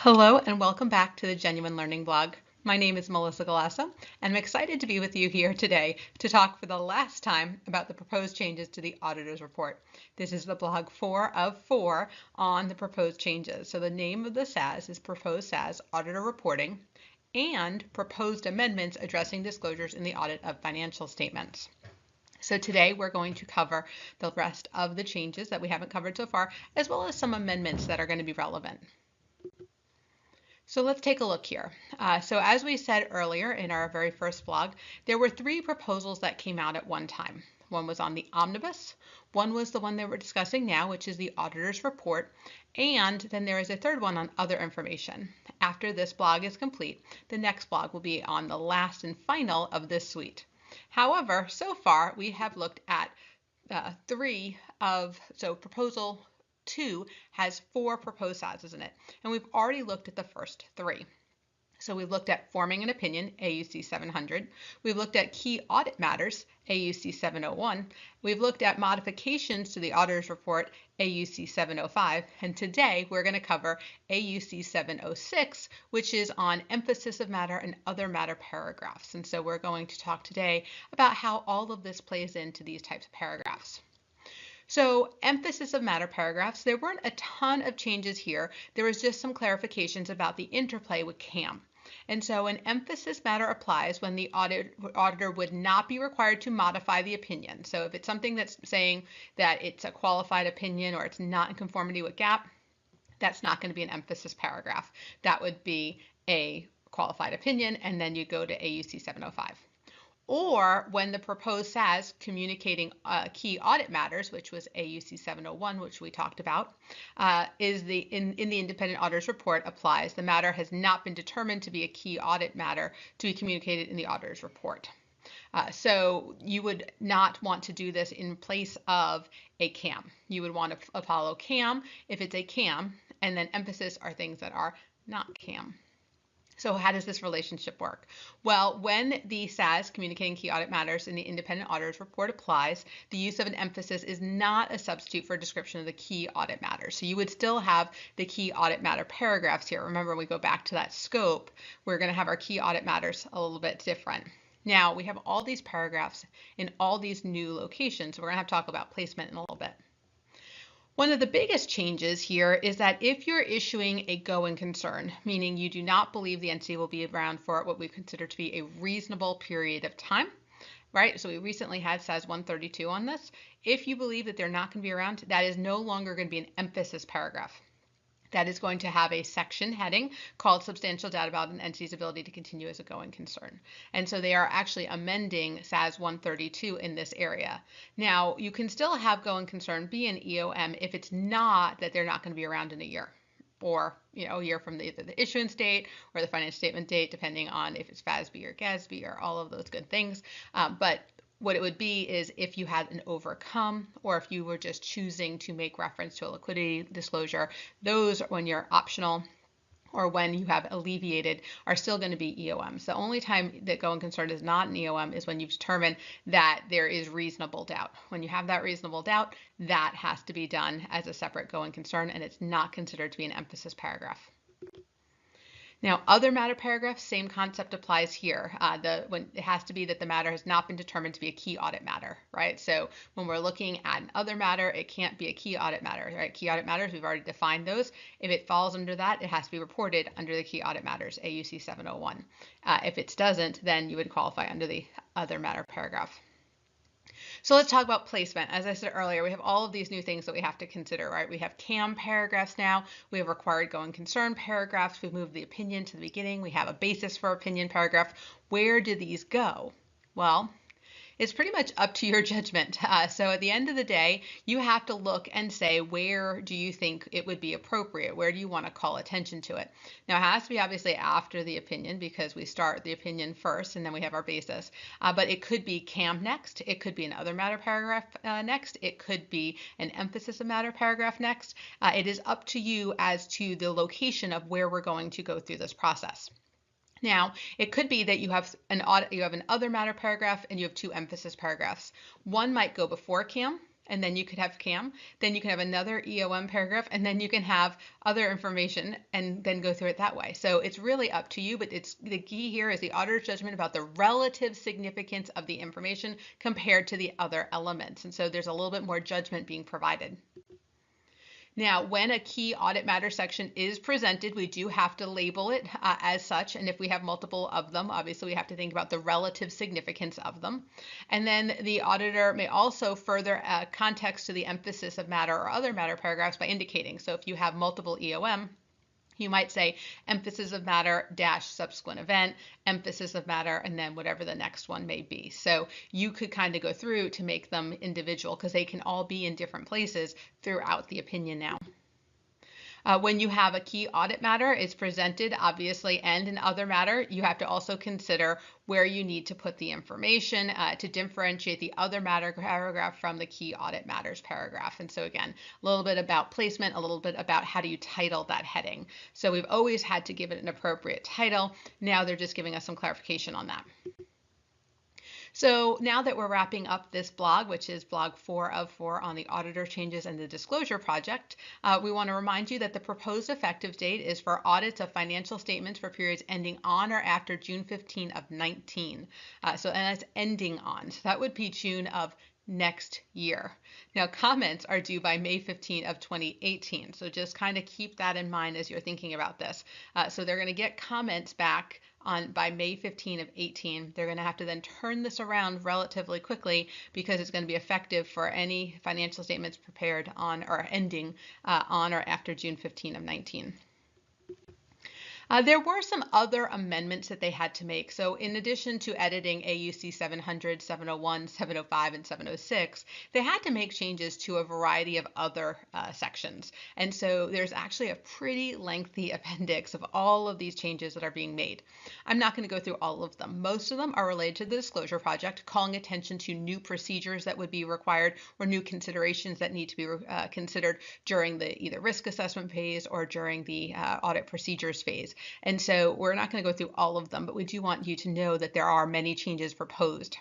Hello and welcome back to the Genuine Learning Blog. My name is Melissa Galasso, and I'm excited to be with you here today to talk for the last time about the proposed changes to the Auditor's Report. This is the blog 4 of 4 on the proposed changes. So the name of the SAS is Proposed SAS Auditor Reporting and Proposed Amendments Addressing Disclosures in the Audit of Financial Statements. So today we're going to cover the rest of the changes that we haven't covered so far, as well as some amendments that are going to be relevant. So let's take a look here. So as we said earlier in our very first blog, there were three proposals that came out at one time. One was on the omnibus, one was the one that we're discussing now, which is the auditor's report, and then there is a third one on other information. After this blog is complete, the next blog will be on the last and final of this suite. However, so far we have looked at proposal 2 has 4 proposed SASs in it, and we've already looked at the first 3. So we've looked at forming an opinion, AUC 700. We've looked at key audit matters, AUC 701. We've looked at modifications to the auditor's report, AUC 705. And today we're going to cover AUC 706, which is on emphasis of matter and other matter paragraphs. And so we're going to talk today about how all of this plays into these types of paragraphs. So emphasis of matter paragraphs, there weren't a ton of changes here. There was just some clarifications about the interplay with CAM. And so an emphasis matter applies when the auditor would not be required to modify the opinion. So if it's something that's saying that it's a qualified opinion or it's not in conformity with GAAP, that's not going to be an emphasis paragraph. That would be a qualified opinion, and then you go to AUC 705. Or when the proposed SAS communicating key audit matters, which was AUC 701, which we talked about, in the independent auditor's report applies. The matter has not been determined to be a key audit matter to be communicated in the auditor's report. So you would not want to do this in place of a CAM. You would want to follow CAM if it's a CAM, and then emphasis are things that are not CAM. So how does this relationship work? Well, when the SAS, communicating key audit matters, in the independent auditor's report applies, the use of an emphasis is not a substitute for a description of the key audit matters. So you would still have the key audit matter paragraphs here. Remember, when we go back to that scope, we're going to have our key audit matters a little bit different. Now, we have all these paragraphs in all these new locations. So we're going to have to talk about placement in a little bit. One of the biggest changes here is that if you're issuing a going concern, meaning you do not believe the entity will be around for what we consider to be a reasonable period of time, right? So we recently had SAS 132 on this. If you believe that they're not going to be around, that is no longer going to be an emphasis paragraph. That is going to have a section heading called Substantial Doubt about an entity's ability to continue as a going concern. And so they are actually amending SAS 132 in this area. Now, you can still have going concern be an EOM if it's not that they're not going to be around in a year, or a year from either the issuance date or the financial statement date, depending on if it's FASB or GASB or all of those good things. But what it would be is if you had an overcome, or if you were just choosing to make reference to a liquidity disclosure, those, when you're optional or when you have alleviated, are still going to be EOMs. The only time that going concern is not an EOM is when you've determined that there is reasonable doubt. When you have that reasonable doubt, that has to be done as a separate going concern, and it's not considered to be an emphasis paragraph. Now, other matter paragraphs, same concept applies here. When it has to be that the matter has not been determined to be a key audit matter, right? So when we're looking at an other matter, it can't be a key audit matter, right? Key audit matters, we've already defined those. If it falls under that, it has to be reported under the key audit matters, AUC 701. If it doesn't, then you would qualify under the other matter paragraph. So let's talk about placement. As I said earlier, we have all of these new things that we have to consider, right? We have CAM paragraphs now. We have required going concern paragraphs. We've moved the opinion to the beginning. We have a basis for opinion paragraph. Where do these go? Well, it's pretty much up to your judgment. So at the end of the day, you have to look and say, where do you think it would be appropriate? Where do you want to call attention to it? Now, it has to be obviously after the opinion, because we start the opinion first and then we have our basis. But it could be CAM next. It could be an other matter paragraph next. It could be an emphasis of matter paragraph next. It is up to you as to the location of where we're going to go through this process. Now, it could be that you have an other matter paragraph and you have two emphasis paragraphs. One might go before CAM and then you could have CAM, then you can have another EOM paragraph, and then you can have other information and then go through it that way. So it's really up to you, but it's the key here is the auditor's judgment about the relative significance of the information compared to the other elements. And so there's a little bit more judgment being provided. Now, when a key audit matter section is presented, we do have to label it as such. And if we have multiple of them, obviously we have to think about the relative significance of them. And then the auditor may also further context to the emphasis of matter or other matter paragraphs by indicating. So if you have multiple EOM, you might say emphasis of matter dash subsequent event, emphasis of matter, and then whatever the next one may be. So you could kind of go through to make them individual because they can all be in different places throughout the opinion now. When you have a key audit matter, it's presented, obviously, and an other matter, you have to also consider where you need to put the information to differentiate the other matter paragraph from the key audit matters paragraph. And so again, a little bit about placement, a little bit about how do you title that heading. So we've always had to give it an appropriate title. Now they're just giving us some clarification on that. So now that we're wrapping up this blog, which is blog 4 of 4 on the auditor changes and the disclosure project, we want to remind you that the proposed effective date is for audits of financial statements for periods ending on or after June 15 of 19. And that's ending on. So that would be June of next year. Now, comments are due by May 15 of 2018. So just kind of keep that in mind as you're thinking about this. So they're going to get comments back by May 15 of 18. They're going to have to then turn this around relatively quickly because it's going to be effective for any financial statements prepared on or ending on or after June 15 of 19. There were some other amendments that they had to make. So in addition to editing AUC 700, 701, 705, and 706, they had to make changes to a variety of other sections. And so there's actually a pretty lengthy appendix of all of these changes that are being made. I'm not going to go through all of them. Most of them are related to the disclosure project, calling attention to new procedures that would be required or new considerations that need to be considered during the either risk assessment phase or during the audit procedures phase. And so we're not going to go through all of them, but we do want you to know that there are many changes proposed.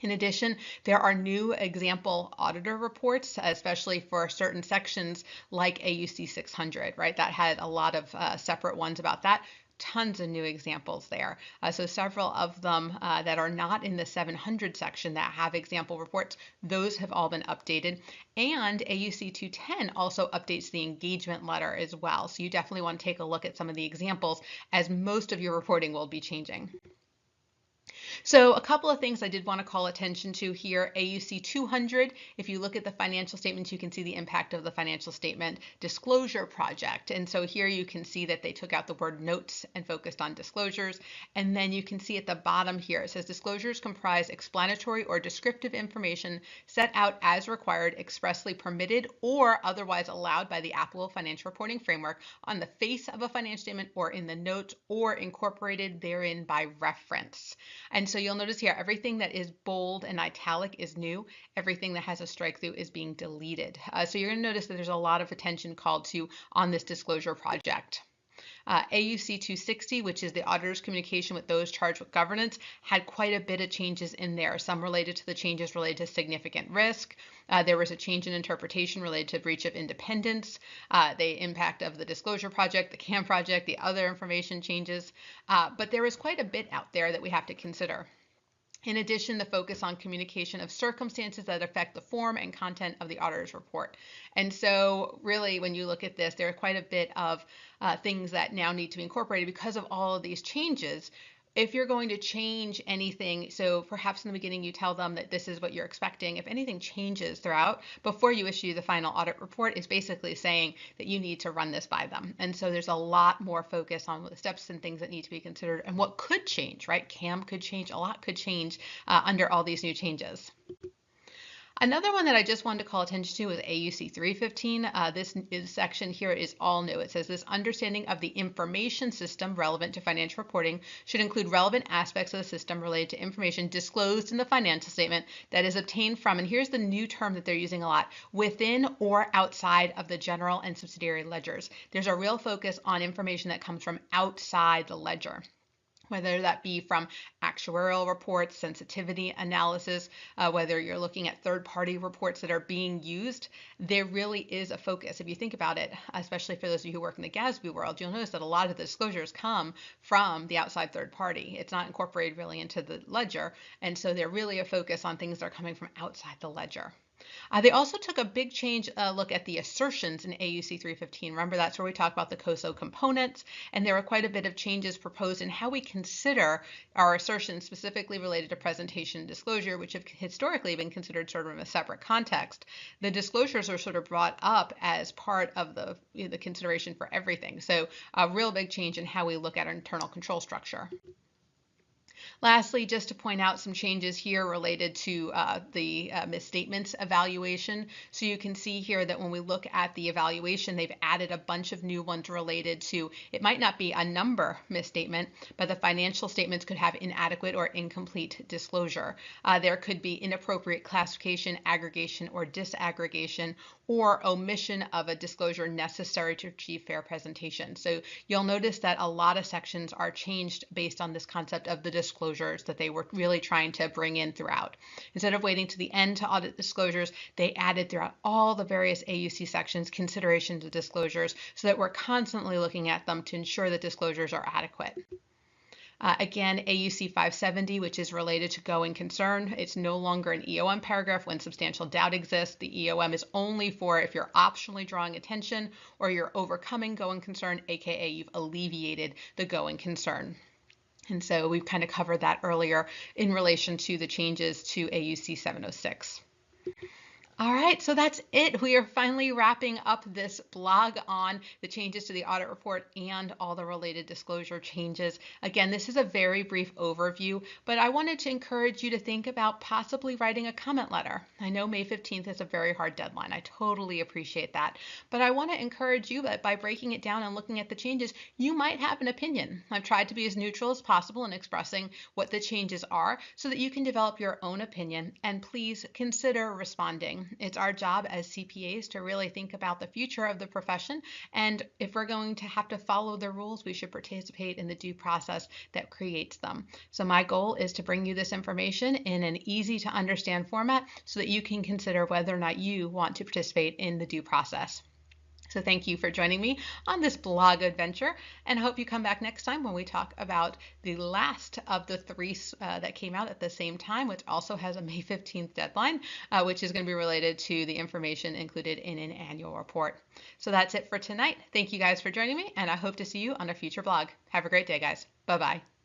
In addition, there are new example auditor reports, especially for certain sections like AUC 600, right? That had a lot of separate ones about that. Tons of new examples there. So several of them that are not in the 700 section that have example reports, those have all been updated. And AUC 210 also updates the engagement letter as well. So you definitely want to take a look at some of the examples as most of your reporting will be changing. So a couple of things I did want to call attention to here. AUC 200, if you look at the financial statements, you can see the impact of the financial statement disclosure project. And so here you can see that they took out the word notes and focused on disclosures. And then you can see at the bottom here, it says disclosures comprise explanatory or descriptive information set out as required, expressly permitted, or otherwise allowed by the applicable financial reporting framework on the face of a financial statement or in the notes or incorporated therein by reference. And so you'll notice here, everything that is bold and italic is new. Everything that has a strike through is being deleted. So you're going to notice that there's a lot of attention called to on this disclosure project. AUC 260, which is the auditor's communication with those charged with governance, had quite a bit of changes in there. Some related to the changes related to significant risk. There was a change in interpretation related to breach of independence, the impact of the disclosure project, the CAM project, the other information changes. But there is quite a bit out there that we have to consider. In addition, the focus on communication of circumstances that affect the form and content of the auditor's report. And so really, when you look at this, there are quite a bit of things that now need to be incorporated because of all of these changes. If you're going to change anything, so perhaps in the beginning you tell them that this is what you're expecting. If anything changes throughout, before you issue the final audit report, it's basically saying that you need to run this by them. And so there's a lot more focus on the steps and things that need to be considered and what could change, right? CAM could change, a lot could change under all these new changes. Another one that I just wanted to call attention to is AUC 315. This section here is all new. It says this understanding of the information system relevant to financial reporting should include relevant aspects of the system related to information disclosed in the financial statement that is obtained from, and here's the new term that they're using a lot, within or outside of the general and subsidiary ledgers. There's a real focus on information that comes from outside the ledger, whether that be from actuarial reports, sensitivity analysis, whether you're looking at third-party reports that are being used, there really is a focus. If you think about it, especially for those of you who work in the GASB world, you'll notice that a lot of the disclosures come from the outside third party. It's not incorporated really into the ledger, and so they're really a focus on things that are coming from outside the ledger. They also took a big change look at the assertions in AUC 315. Remember, that's where we talk about the COSO components, and there were quite a bit of changes proposed in how we consider our assertions specifically related to presentation and disclosure, which have historically been considered sort of in a separate context. The disclosures are sort of brought up as part of the consideration for everything. So a real big change in how we look at our internal control structure. Lastly, just to point out some changes here related to the misstatements evaluation. So you can see here that when we look at the evaluation, they've added a bunch of new ones related to, it might not be a number misstatement, but the financial statements could have inadequate or incomplete disclosure. There could be inappropriate classification, aggregation, or disaggregation, or omission of a disclosure necessary to achieve fair presentation. So you'll notice that a lot of sections are changed based on this concept of the disclosures that they were really trying to bring in throughout. Instead of waiting to the end to audit disclosures, they added throughout all the various AUC sections considerations of disclosures so that we're constantly looking at them to ensure that disclosures are adequate. Again, AUC 570, which is related to going concern, it's no longer an EOM paragraph when substantial doubt exists. The EOM is only for if you're optionally drawing attention or you're overcoming going concern, aka you've alleviated the going concern. And so we've kind of covered that earlier in relation to the changes to AUC 706. All right, so that's it. We are finally wrapping up this blog on the changes to the audit report and all the related disclosure changes. Again, this is a very brief overview, but I wanted to encourage you to think about possibly writing a comment letter. I know May 15th is a very hard deadline. I totally appreciate that. But I want to encourage you that by breaking it down and looking at the changes, you might have an opinion. I've tried to be as neutral as possible in expressing what the changes are so that you can develop your own opinion, and please consider responding. It's our job as CPAs to really think about the future of the profession, and if we're going to have to follow the rules, we should participate in the due process that creates them. So my goal is to bring you this information in an easy to understand format so that you can consider whether or not you want to participate in the due process. So thank you for joining me on this blog adventure, and I hope you come back next time when we talk about the last of the three that came out at the same time, which also has a May 15th deadline, which is going to be related to the information included in an annual report. So that's it for tonight. Thank you guys for joining me, and I hope to see you on a future blog. Have a great day, guys. Bye-bye.